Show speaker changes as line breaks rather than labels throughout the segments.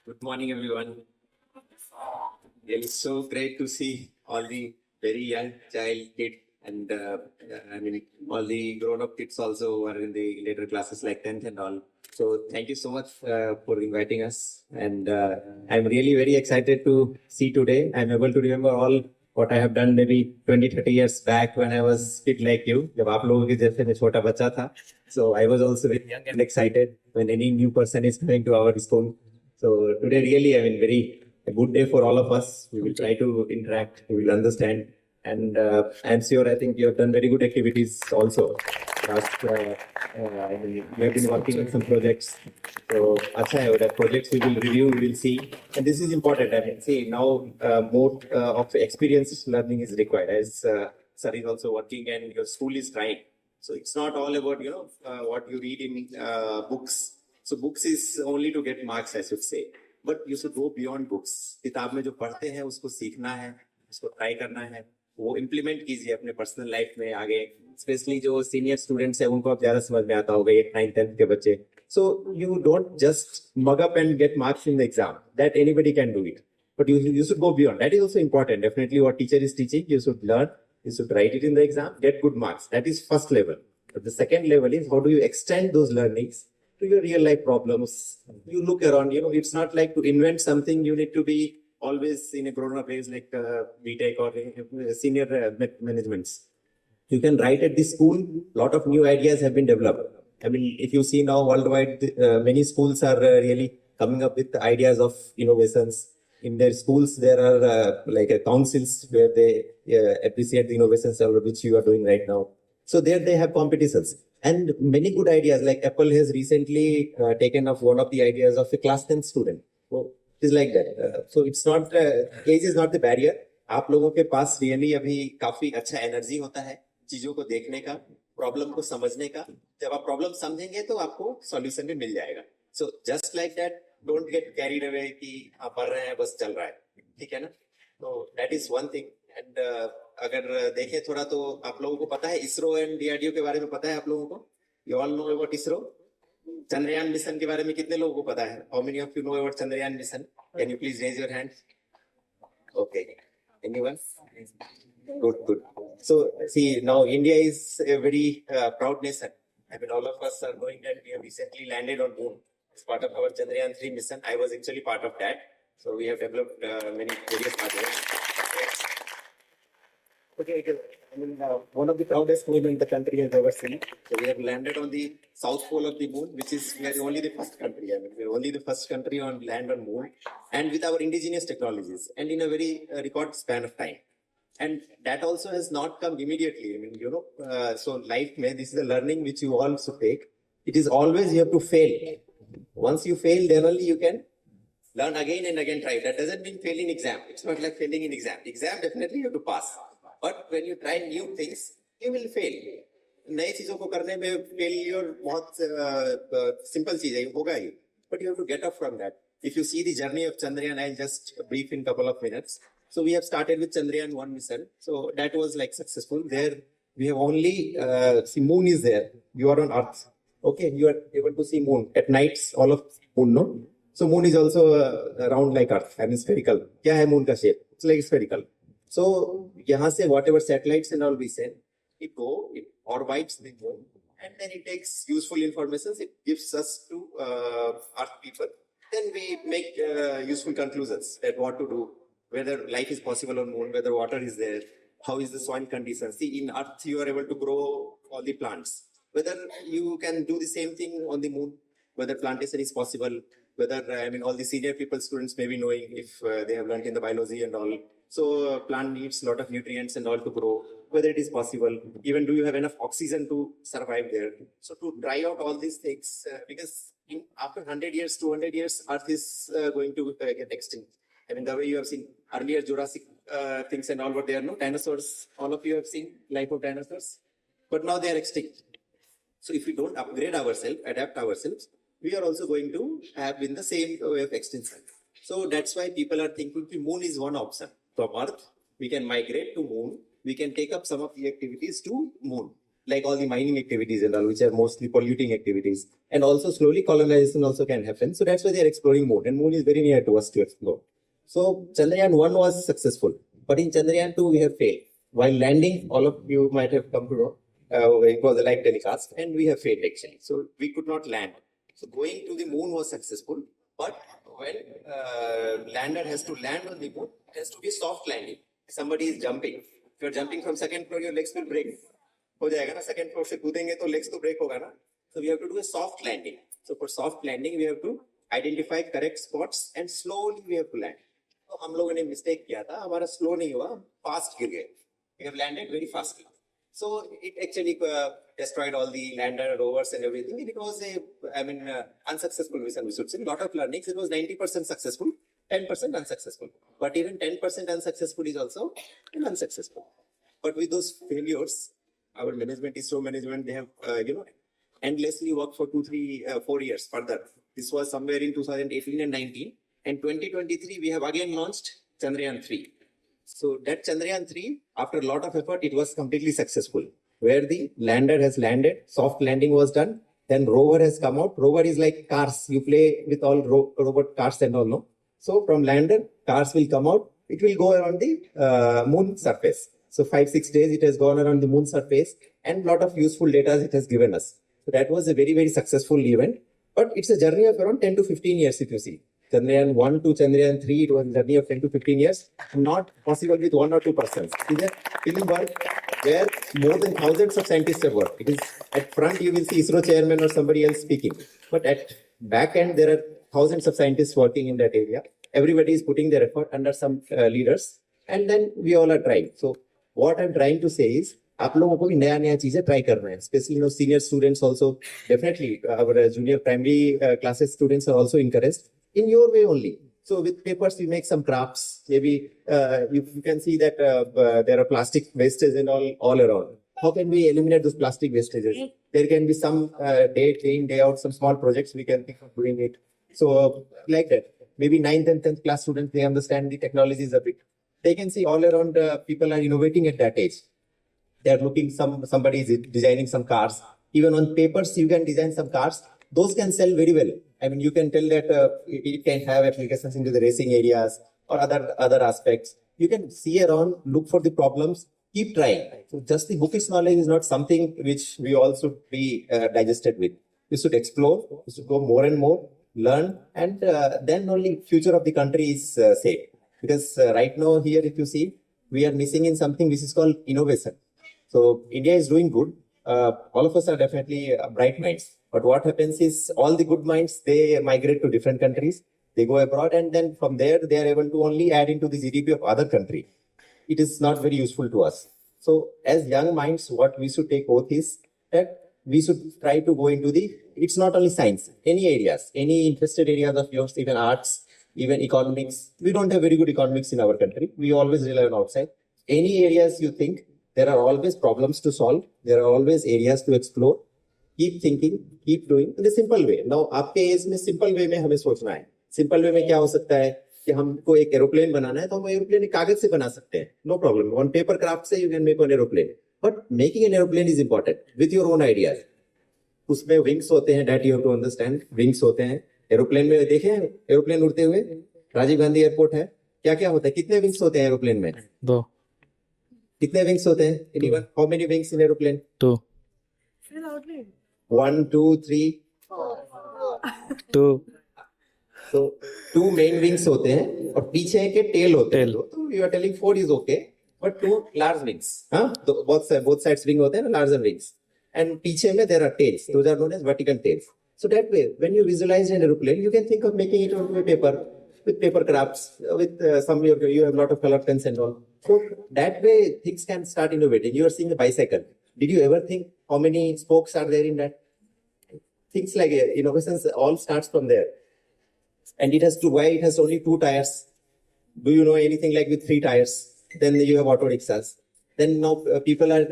Good morning, everyone. It is so great to see all the very young child kid and all the grown-up kids also who are in the later classes like 10th and all. So thank you so much for inviting us. And I'm really very excited to see today. I'm able to remember all what I have done maybe 20, 30 years back when I was kid like you. जब आप लोगों के जैसे मैं छोटा बच्चा था. So I was also very young and excited when any new person is coming to our school. So today really, very a good day for all of us. We will try to interact, we will understand. And I'm sure I think you have done very good activities also. Last, we have been working on some projects. So, that projects we will review, we will see. And this is important. See, now more of experience learning is required as sir is also working and your school is trying. So it's not all about, what you read in books. So books is only to get marks, I should say. But you should go beyond books. किताब में जो पढ़ते हैं उसको सीखना है, उसको try करना है, वो इम्प्लीमेंट कीजिए अपने पर्सनल लाइफ में आगे. स्पेशली जो सीनियर स्टूडेंट्स हैं उनको अब ज्यादा समझ में आता होगा 8, 9, 10 के बच्चे. So you don't just mug up and get marks in the exam. That anybody can do it. But you should go beyond. That is also important. Definitely what teacher is teaching, you should learn, you should write it in the exam, get good marks. That is first level. But the second level is how do you extend those learnings to your real life problems. You look around, it's not like to invent something, you need to be always in a grown up age like BTech or senior managements. You can write at the school, lot of new ideas have been developed. If you see now worldwide, many schools are really coming up with ideas of innovations. In their schools, there are councils where they appreciate the innovations which you are doing right now. So there they have competitions. And many good ideas, like Apple has recently taken up one of the ideas of a class 10 student. So it is like that. So it's not, age is not the barrier. आप लोगों के पास really अभी काफी अच्छा energy होता है चीजों को देखने का, प्रॉब्लम को समझने का. जब आप प्रॉब्लम समझेंगे तो आपको सॉल्यूशन भी मिल जाएगा. So just like that, don't get carried away कि आप पढ़ रहे हैं बस चल रहा है. ठीक है ना? तो that is one thing. And अगर देखें थोड़ा तो आप लोगों को पता है इसरो एंड डीआरडीओ के बारे में पता है आप लोगों को? You all know about ISRO. Chandrayaan mission के बारे में कितने लोगों को पता है? How many of you know about Chandrayaan mission? Can you please raise your hand? Okay, anyone? Good. So see, now India is a very proud nation. All of us are knowing that we have recently landed on moon as part of our Chandrayaan 3 mission. I was actually part of that. So we have developed many various projects. Okay, one of the proudest moments the country has ever seen. So we have landed on the south pole of the moon, which is we are only the first country. We are only the first country on land on moon, and with our indigenous technologies, and in a very record span of time. And that also has not come immediately. So life, this is a learning which you all should take. It is always you have to fail. Once you fail, then only you can learn again and again. Try. That doesn't mean failing exam. It's not like failing in exam. Exam definitely you have to pass. But when you try new things, you will fail. नई चीजों को करने में failure बहुत simple चीज है, होगा ही. But you have to get up from that. If you see the journey of Chandrayaan, I'll just brief in couple of minutes. So we have started with Chandrayaan 1 mission. So that was successful. There we have only, see moon is there. You are on Earth. Okay, you are able to see moon. At nights, all of moon, no? So moon is also round like Earth, spherical. क्या है moon का shape? It's like spherical. So यहाँ से whatever satellites and all we send, it orbits the moon, and then it takes useful information. It gives us to Earth people. Then we make useful conclusions at what to do. Whether life is possible on moon, whether water is there, how is the soil conditions. See, in Earth, you are able to grow all the plants. Whether you can do the same thing on the moon, whether plantation is possible, whether, all the senior people, students may be knowing if they have learned in the biology and all. So, plant needs a lot of nutrients and all to grow, whether it is possible. Even do you have enough oxygen to survive there? So, to try out all these things, because after 100 years, 200 years, Earth is going to get extinct. The way you have seen earlier Jurassic things and all, what they are, no dinosaurs. All of you have seen life of dinosaurs, but now they are extinct. So if we don't upgrade ourselves, adapt ourselves, we are also going to have in the same way of extinction. So that's why people are thinking the moon is one option. From Earth, we can migrate to moon. We can take up some of the activities to moon. like all the mining activities and all, which are mostly polluting activities. And also slowly colonization also can happen. So that's why they're exploring moon, and moon is very near to us to explore. So Chandrayaan 1 was successful, but in Chandrayaan 2 we have failed. While landing, all of you might have come to know, it was a live telecast, and we have failed actually. So we could not land. So going to the moon was successful, but when lander has to land on the moon, it has to be soft landing. Somebody is jumping. If you're jumping from second floor, your legs will break. हो जाएगा ना, second floor से कूदेंगे तो legs तो break होगा ना. So we have to do a soft landing. So for soft landing, we have to identify correct spots and slowly we have to land. तो हम लोगों ने mistake किया था, हमारा slow नहीं हुआ, fast गिर गए. We have landed very fastly. So it actually destroyed all the lander rovers and everything. It was unsuccessful mission, we should say. A lot of learnings. It was 90% successful, 10% unsuccessful. But even 10% unsuccessful is also unsuccessful. But with those failures, our management, ISRO management, they have, endlessly worked for 4 years further. This was somewhere in 2018 and 19. And 2023, we have again launched Chandrayaan 3. So that Chandrayaan 3, after a lot of effort, it was completely successful. Where the lander has landed, soft landing was done, then rover has come out. Rover is like cars. You play with all robot cars and all, no? So from lander, cars will come out. It will go around the moon surface. So 5-6 days it has gone around the moon surface, and lot of useful data it has given us. So that was a very, very successful event. But it's a journey of around 10 to 15 years if you see. Chandrayaan 1 to Chandrayaan 3, it was a journey of 10 to 15 years. Not possible with 1 or 2 persons. It is a team work where more than thousands of scientists have worked. It is at front you will see ISRO chairman or somebody else speaking. But at back end there are thousands of scientists working in that area. Everybody is putting their effort under some leaders. And then we all are trying. So what I'm trying to say is, आप लोगों को भी नया चीजें try करना है, especially senior students also. Definitely our junior primary classes students are also encouraged in your way only. So with papers we make some crafts. Maybe you can see that there are plastic wastage and all around. How can we eliminate those plastic wastages? There can be some day in day out some small projects we can think of doing it. So like that, maybe 9th and 10th class students, they understand the technologies a bit. They can see all around people are innovating at that age. They are looking, somebody is designing some cars. Even on papers, you can design some cars. Those can sell very well. I mean, you can tell that it can have applications into the racing areas or other aspects. You can see around, look for the problems, keep trying. So just the bookish knowledge is not something which we all should be digested with. We should explore, we should go more and more, learn, and then only future of the country is safe. Because right now here, if you see, we are missing in something which is called innovation. So India is doing good. All of us are definitely bright minds. But what happens is all the good minds, they migrate to different countries. They go abroad, and then from there, they are able to only add into the GDP of other country. It is not very useful to us. So as young minds, what we should take oath is that we should try to go into it's not only science, any areas, any interested areas of yours, even arts, even economics. We don't have very good economics in our country. We always rely on outside. Any areas you think, there are always problems to solve. There are always areas to explore. Keep thinking, keep doing in a simple way. Now, आपके as में simple way में हमें सोचना है. Simple way में क्या हो सकता है कि हमको एक एरोप्लेन बनाना है तो हम एरोप्लेन कागज से बना सकते हैं. No problem. On paper craft से you can make an aeroplane. But making an aeroplane is important with your own ideas. उसमें wings होते हैं that you have to understand. Wings होते हैं. एरोप्लेन में देखे एरोप्लेन उड़ते हुए राजीव गांधी एयरपोर्ट है. क्या क्या होता है? कितने विंग्स होते हैं एरोप्लेन में? 2. कितने विंग्स होते हैं? Anyone? How many wings in aeroplane? 2. 1, 2, 3. 2. So 2 main wings होते हैं और पीछे के tail होते हैं. तो you are telling 4 is okay, but 2 large wings. हाँ, तो both sides wing होते हैं ना, larger wings. And पीछे में there are tails. Those are known as vertical tails. So that way, when you visualize an aeroplane, you can think of making it onto a paper with paper crafts, with you have a lot of color pens and all. So that way, things can start innovating. You are seeing a bicycle. Did you ever think how many spokes are there in that? Things like innovations all starts from there. And why it has only 2 tires? Do you know anything like with 3 tires? Then you have auto rickshaws. Then now people are,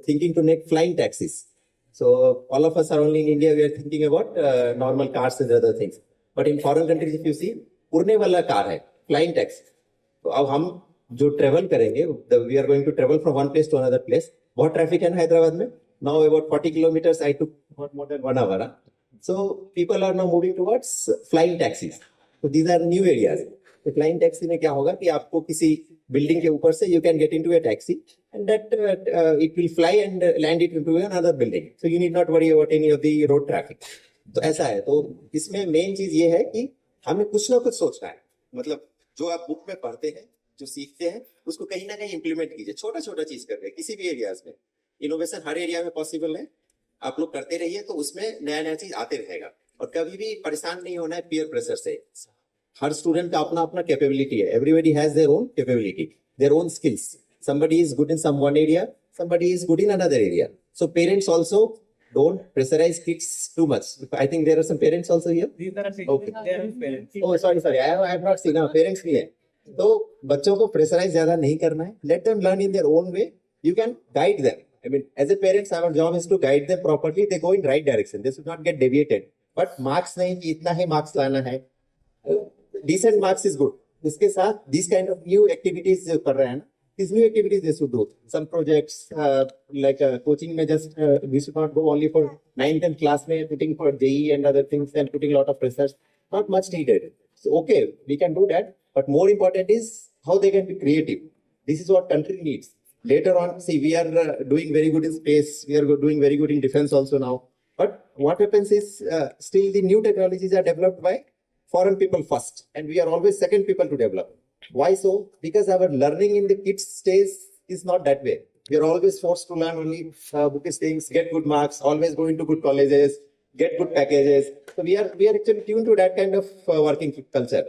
thinking to make flying taxis. So all of us are only in India, we are thinking about normal cars and other things. But in foreign countries, if you see, उड़ने वाला car है, flying taxi. तो अब हम जो travel करेंगे, we are going to travel from one place to another place. बहुत traffic है हैदराबाद में. Now about 40 kilometers I took not more than 1 hour. Huh? So people are now moving towards flying taxis. So these are new areas. तो flying taxi में क्या होगा कि आपको किसी बिल्डिंग के ऊपर से you can get into a taxi and that it will fly and land it into another building. So you need not worry about any of the road traffic. तो ऐसा है. तो इसमें मेन चीज ये है कि हमें कुछ ना कुछ सोचना है. मतलब जो आप बुक में पढ़ते हैं, जो सीखते हैं, उसको कहीं ना कहीं इंप्लीमेंट कीजिए. छोटा छोटा चीज करके किसी भी एरियाज में. इनोवेशन हर एरिया में पॉसिबल है. आप लोग करते रहिए तो उसमें नया नया चीज आते रहेगा. और कभी भी परेशान नहीं होना है पीयर प्रेशर से. हर स्टूडेंट का अपना अपना कैपेबिलिटी है. Everybody has their own capability, their own skills. somebody is good in some one area, somebody is good in another area. So parents also don't pressurize kids too much. I think there are some parents also here.
These are
Okay.
They are parents.
Oh, sorry. I have not seen. Parents भी है. तो बच्चों को pressurise ज्यादा नहीं करना है. Let them learn in their own way. You can guide them. I mean, as a parents, our job is to guide them properly. They go in right direction. They should not get deviated. But marks नहीं कि इतना ही marks लाना है. Decent marks is good. इसके साथ these kind of new activities जो कर रहे हैं ना, these new activities they should do. Some projects like coaching में just we should not go only for 9th and class में putting for JEE and other things and putting a lot of research. Not much needed. So okay, we can do that. But more important is how they can be creative. This is what country needs. Later on, see, we are doing very good in space. We are doing very good in defense also now. But what happens is still the new technologies are developed by foreign people first, and we are always second people to develop. Why so? Because our learning in the kids stage is not that way. We are always forced to learn only bookish things, get good marks, always go into good colleges, get good packages. So we are actually tuned to that kind of working culture.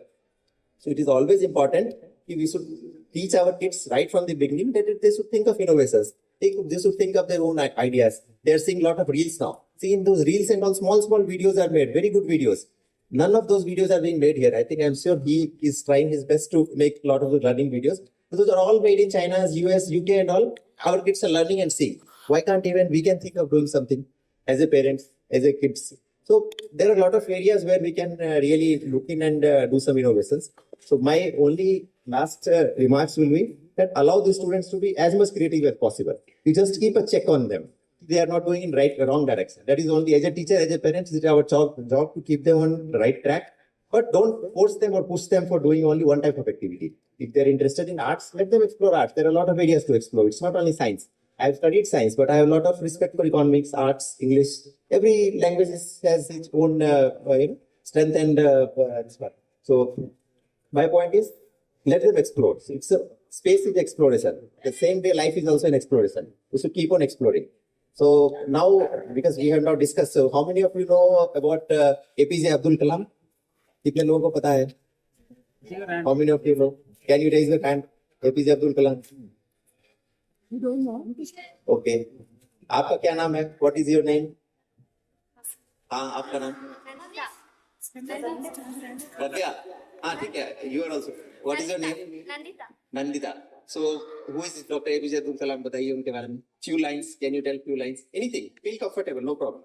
So it is always important that we should teach our kids right from the beginning that they should think of innovations. They should think of their own ideas. They are seeing a lot of reels now. See, in those reels and all small videos are made, very good videos. None of those videos are being made here. I think I'm sure he is trying his best to make a lot of the learning videos. Those are all made in China, US, UK and all. Our kids are learning and seeing. Why can't even we can think of doing something as a parents, as a kids? So there are a lot of areas where we can really look in and do some innovations. So my only last remarks will be that allow the students to be as much creative as possible. You just keep a check on them. They are not going in wrong direction. That is only as a teacher, as a parent, it is our job to keep them on the right track. But don't force them or push them for doing only one type of activity. If they're interested in arts, let them explore arts. There are a lot of areas to explore. It's not only science. I've studied science, but I have a lot of respect for economics, arts, English. Every language has its own strength and this part. So my point is, let them explore. So it's a space is exploration. The same way life is also an exploration. We should keep on exploring. So now, because we have now discussed, so how many of you know about APJ Abdul Kalam? कितने लोगों को पता है? How many of you know? Can you raise your hand? APJ Abdul Kalam.
You don't know.
Okay. आपका क्या नाम है? What is your name? हाँ, आपका नाम? Nandita. हाँ, ठीक है. You are also. What is your name? Nandita. So, who is Dr. APJ Abdul Kalam? बताइए उनके बारे में. Few lines. Can you tell few lines? Anything. Feel comfortable. No problem.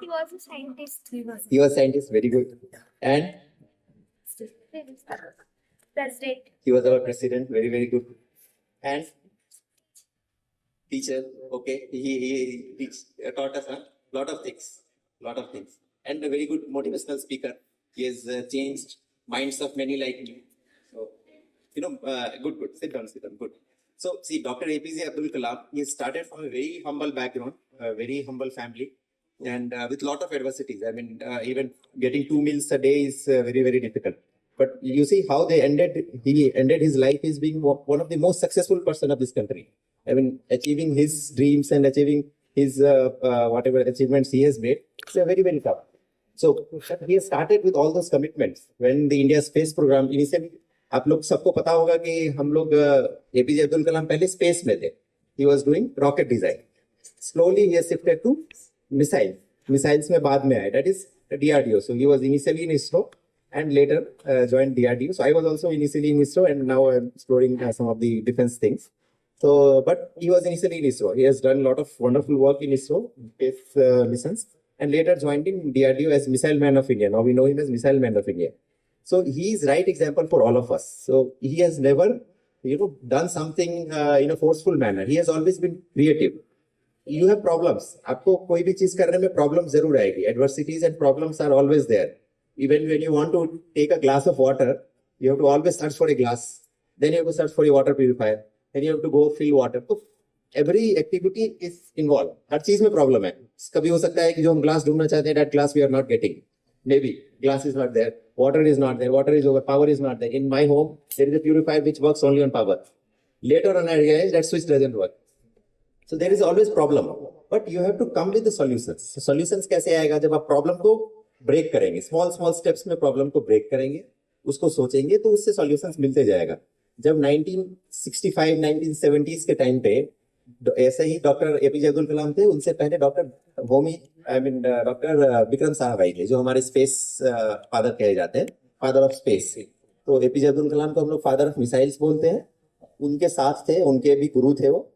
He was a scientist.
He was a scientist. Very good. And
President.
he was our president. Very, very good. And teacher. Okay. He taught us a lot of things. And a very good motivational speaker. He has changed minds of many like me. So, good. Sit down. Good. So, see, Dr. APJ Abdul Kalam, he started from a very humble background, a very humble family, and with a lot of adversities. I mean, even getting 2 meals a day is very, very difficult. But you see how he ended his life as being one of the most successful person of this country. I mean, achieving his dreams and achieving his whatever achievements he has made, it's a very, very tough. So, he has started with all those commitments. When the India space program, initially, आप लोग सबको पता होगा कि हम लोग APJ Abdul Kalam पहले space में थे. He was doing rocket design. Slowly he has shifted to missiles में बाद में आए. That is DRDO. So he was initially in ISRO and later joined DRDO. So I was also initially in ISRO and now I'm exploring some of the defense things. So, but he was initially in ISRO. He has done a lot of wonderful work in ISRO, space missions, and later joined in DRDO as Missile Man of India. Now we know him as Missile Man of India. So he is right example for all of us. So he has never
done something in a forceful manner. He has always been creative. You have problems. आपको कोई भी चीज करने में problem जरूर आएगी. Adversities and problems are always there. Even when you want to take a glass of water, you have to always search for a glass. Then you have to search for a water purifier. Then you have to go fill water. So every activity is involved. हर चीज में problem है. कभी हो सकता है कि जो हम glass ढूंढना चाहते हैं, that glass we are not getting. Maybe glass is not there, water is not there, water is over, power is not there. In my home, there is a purifier which works only on power. Later on, I realized that switch doesn't work. So there is always problem, but you have to come with the solutions. So solutions कैसे आएगा जब आप problem को break करेंगे, small steps में problem को break करेंगे, उसको सोचेंगे तो उससे solutions मिलते जाएगा. जब 1965, 1970s के टाइम पे ऐसे ही डॉक्टर एपीजे अब्दुल कलाम थे, उनसे पहले डॉक्टर विक्रम साराभाई थे, जो हमारे स्पेस फादर कहे जाते हैं, फादर ऑफ स्पेस. तो एपीजे अब्दुल कलाम को हम लोग फादर ऑफ मिसाइल्स बोलते हैं. उनके साथ थे, उनके भी गुरु थे वो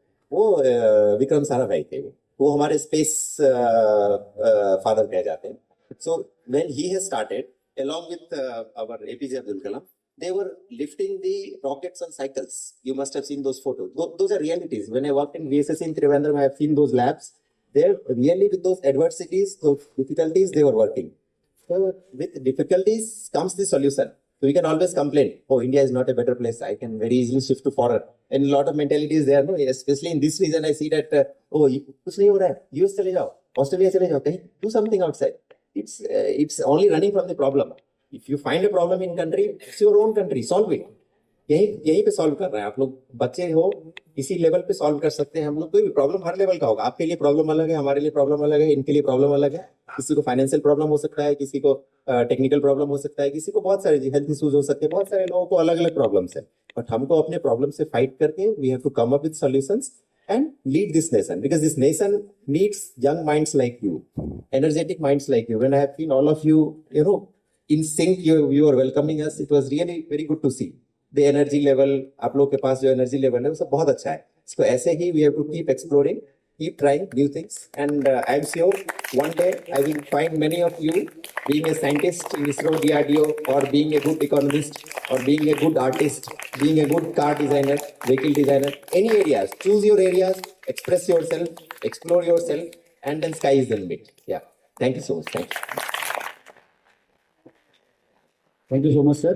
विक्रम साराभाई थे, वो हमारे स्पेस फादर कहे जाते हैं. So when he has started along with our APJ Abdul Kalam, they were lifting the rockets on cycles. You must have seen those photos. Those are realities. When I worked in VSS in Trivandrum, I have seen those labs. They're really, with those adversities, those difficulties, they were working. So with difficulties comes the solution. So we can always complain, oh, India is not a better place. I can very easily shift to foreign. And a lot of mentality is there, no? Especially in this region, I see that, कुछ नहीं हो रहा है, US चले जाओ, Australia चले जाओ, कहीं do something outside. It's only running from the problem. If you find a problem in country, it's your own country, solve it. यही पे सॉल्व कर रहे हैं आप लोग. बच्चे हो, इसी लेवल पे सॉल्व कर सकते हैं हम लोग. कोई भी प्रॉब्लम हर लेवल का होगा. आपके लिए प्रॉब्लम अलग है, हमारे लिए प्रॉब्लम अलग है, इनके लिए प्रॉब्लम अलग है. किसी को फाइनेंशियल प्रॉब्लम हो सकता है, किसी को टेक्निकल प्रॉब्लम हो सकता है, किसी को बहुत सारे हेल्थ इश्यूज हो सकते हैं. बहुत सारे लोगों को अलग अलग प्रॉब्लम्स है, बट हमको अपने प्रॉब्लम से फाइट करके we have to come up with solutions and lead this nation, because this nation needs young minds like you, energetic minds like you. When I have seen all of you, in sync, you are welcoming us. It was really very good to see the energy level. आप लोग के पास जो energy level है वो सब बहुत अच्छा है. इसको ऐसे ही we have to keep exploring, keep trying new things, and I am sure one day I will find many of you being a scientist in ISRO, DRDO, or being a good economist, or being a good artist, being a good car designer, vehicle designer, any areas. Choose your areas, express yourself, explore yourself, and then sky is the limit. Yeah. Thank you so much. Thank you.
Thank you so much, sir.